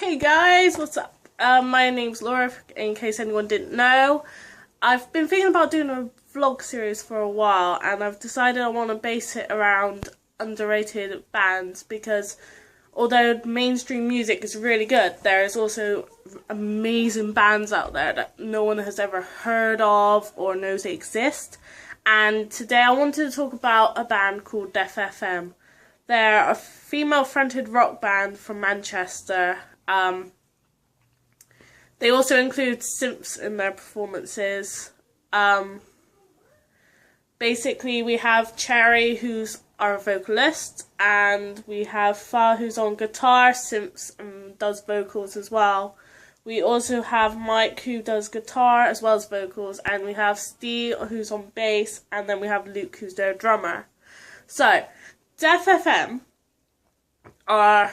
Hey guys, what's up? My name's Laura, in case anyone didn't know. I've been thinking about doing a vlog series for a while, and I've decided I want to base it around underrated bands, because although mainstream music is really good, there is also amazing bands out there that no one has ever heard of or knows they exist. And today I wanted to talk about a band called Def FM. They're a female-fronted rock band from Manchester. They also include synths in their performances. Basically, we have Cherry, who's our vocalist, and we have Fa, who's on guitar, synths, and does vocals as well. We also have Mike, who does guitar as well as vocals, and we have Steve, who's on bass, and then we have Luke, who's their drummer. So, Def FM are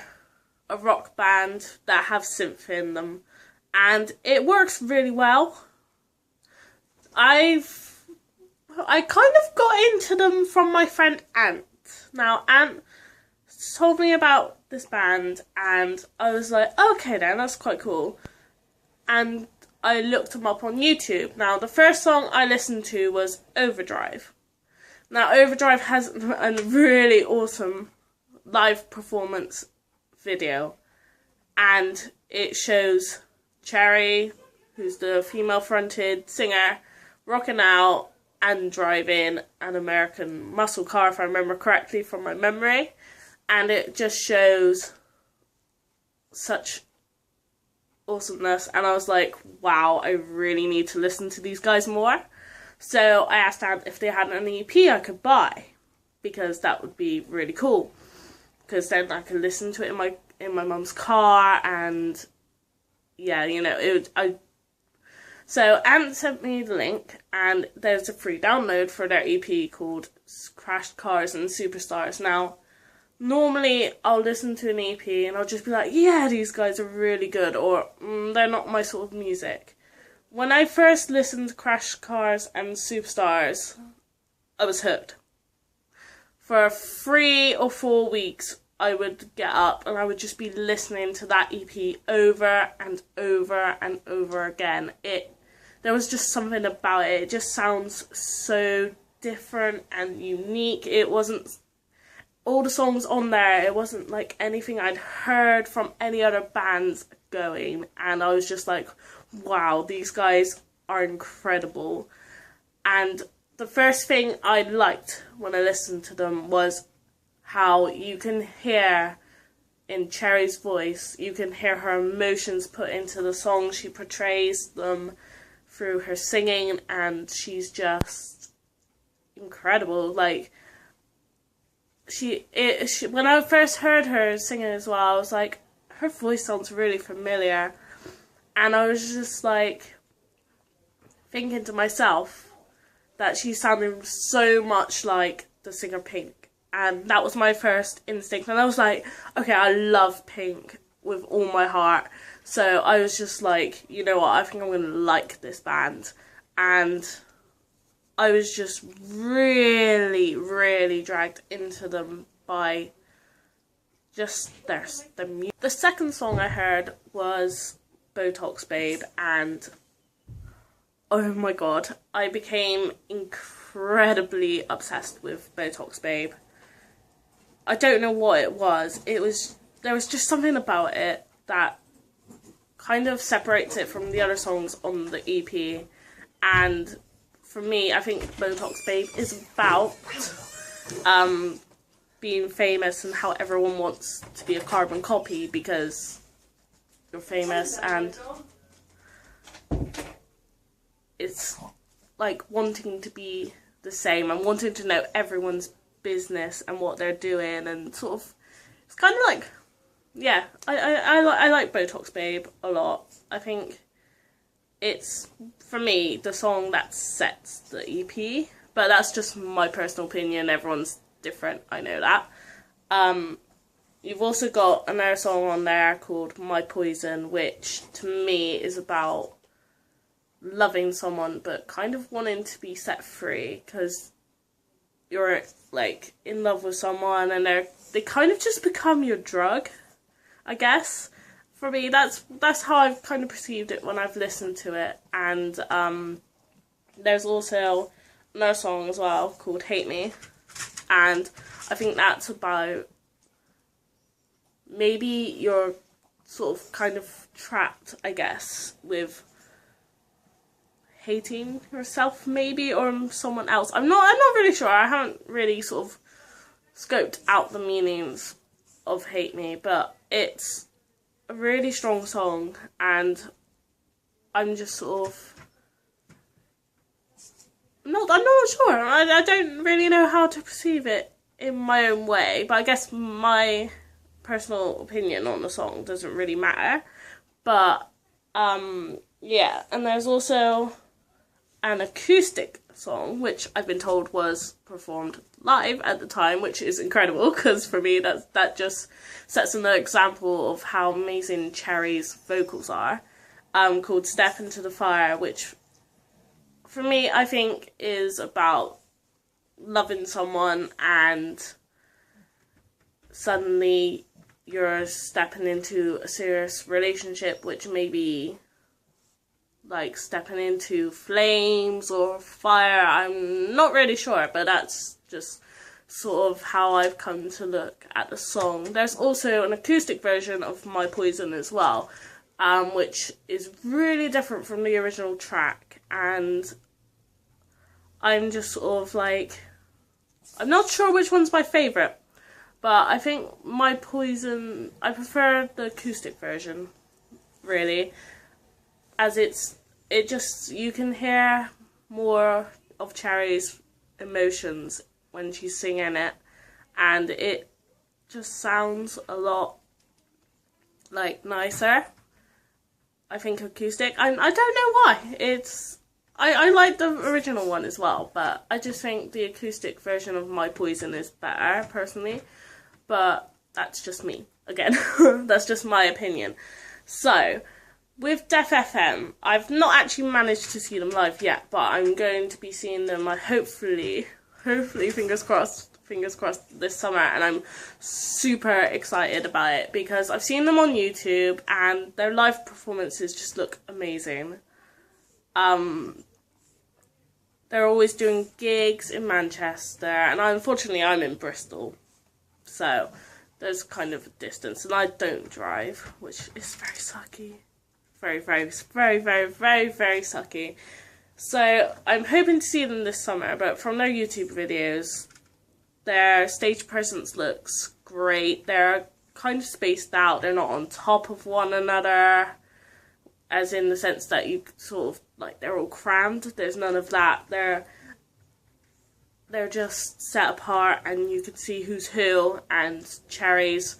a rock band that have synth in them, and it works really well. I kind of got into them from my friend Ant. Now, Ant told me about this band, and I was like, okay then, that's quite cool. And I looked them up on YouTube. Now, the first song I listened to was Overdrive. Now, Overdrive has a really awesome live performance video, and it shows Cherry, who's the female-fronted singer, rocking out and driving an American muscle car, if I remember correctly from my memory, and it just shows such awesomeness, and I was like, wow, I really need to listen to these guys more. So I asked Aunt if they had an EP I could buy, because that would be really cool, because then I could listen to it in my mum's car, and yeah, you know, so Aunt sent me the link, and there's a free download for their EP called Crashed Cars and Superstars. Now, normally I'll listen to an EP and I'll just be like, yeah, these guys are really good, or they're not my sort of music. When I first listened to Crashed Cars and Superstars, I was hooked. For 3 or 4 weeks, I would get up and I would just be listening to that EP over and over and over again. There was just something about it. It just sounds so different and unique. It wasn't all the songs on there. It wasn't like anything I'd heard from any other bands going, and I was just like, wow, these guys are incredible. And the first thing I liked when I listened to them was how you can hear in Cherry's voice, you can hear her emotions put into the song. She portrays them through her singing, and she's just incredible. Like, when I first heard her singing as well, I was like, her voice sounds really familiar. And I was just like thinking to myself that she sounded so much like the singer Pink. And that was my first instinct. And I was like, okay, I love Pink with all my heart. So I was just like, you know what, I think I'm going to like this band. And I was just really, really dragged into them by just the music. The second song I heard was Botox Babe, and oh my god, I became incredibly obsessed with Botox Babe. I don't know what it was. There was just something about it that kind of separates it from the other songs on the EP, and for me, I think Botox Babe is about being famous and how everyone wants to be a carbon copy because you're famous, and it's like wanting to be the same and wanting to know everyone's business and what they're doing, and sort of, it's kind of like, yeah, I like Botox Babe a lot. I think it's, for me, the song that sets the EP, but that's just my personal opinion. Everyone's different, I know that. You've also got another song on there called My Poison, which to me is about loving someone but kind of wanting to be set free, because you're like in love with someone and they kind of just become your drug, I guess, for me, that's how I've kind of perceived it when I've listened to it. And there's also another song as well called Hate Me, and I think that's about maybe you're sort of kind of trapped, I guess, with hating yourself maybe, or someone else. I'm not really sure. I haven't really sort of scoped out the meanings of Hate Me, but it's a really strong song, and I'm just sort of I'm not sure. I don't really know how to perceive it in my own way, but I guess my personal opinion on the song doesn't really matter. But yeah, and there's also an acoustic song, which I've been told was performed live at the time, which is incredible, because for me that just sets an example of how amazing Cherry's vocals are, called Step Into the Fire, which for me I think is about loving someone and suddenly you're stepping into a serious relationship, which may be like stepping into flames or fire. I'm not really sure, but that's just sort of how I've come to look at the song. There's also an acoustic version of My Poison as well, which is really different from the original track, and I'm just sort of like, I'm not sure which one's my favourite, but I think My Poison, I prefer the acoustic version, really, as it just, you can hear more of Cherry's emotions when she's singing it, and it just sounds a lot like nicer. I think acoustic. I don't know why. I like the original one as well, but I just think the acoustic version of My Poison is better personally. But that's just me. Again, that's just my opinion. So, with Def FM, I've not actually managed to see them live yet, but I'm going to be seeing them, hopefully, fingers crossed this summer, and I'm super excited about it because I've seen them on YouTube and their live performances just look amazing. They're always doing gigs in Manchester, and unfortunately I'm in Bristol, so there's kind of a distance, and I don't drive, which is very sucky. Very sucky. So I'm hoping to see them this summer, but from their YouTube videos, their stage presence looks great. They're kind of spaced out. They're not on top of one another, as in the sense that you sort of, like, they're all crammed. There's none of that. They're just set apart, and you can see who's who, and Cherry's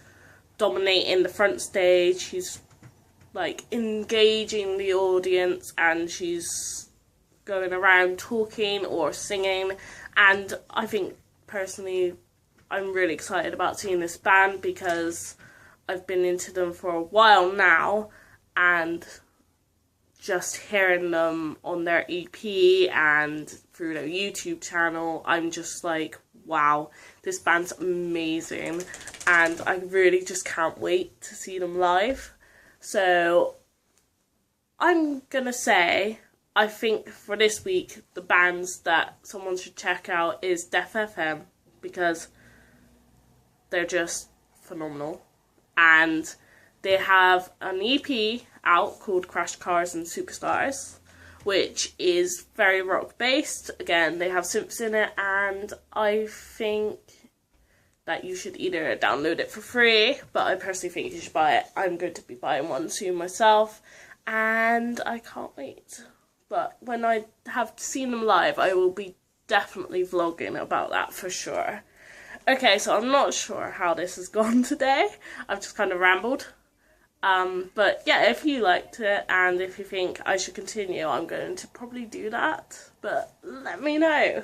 dominating the front stage. She's like engaging the audience, and she's going around talking or singing, and I think personally I'm really excited about seeing this band because I've been into them for a while now, and just hearing them on their EP and through their YouTube channel, I'm just like, wow, this band's amazing, and I really just can't wait to see them live. So I'm gonna say, I think for this week, the bands that someone should check out is Def FM, because they're just phenomenal. And they have an EP out called Crash Cars and Superstars, which is very rock based. Again, they have synths in it, and I think that you should either download it for free, but I personally think you should buy it. I'm going to be buying one soon myself, and I can't wait. But when I have seen them live, I will be definitely vlogging about that for sure. Okay, so I'm not sure how this has gone today. I've just kind of rambled. But yeah, if you liked it and if you think I should continue, I'm going to probably do that. But let me know.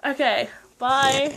Okay, bye.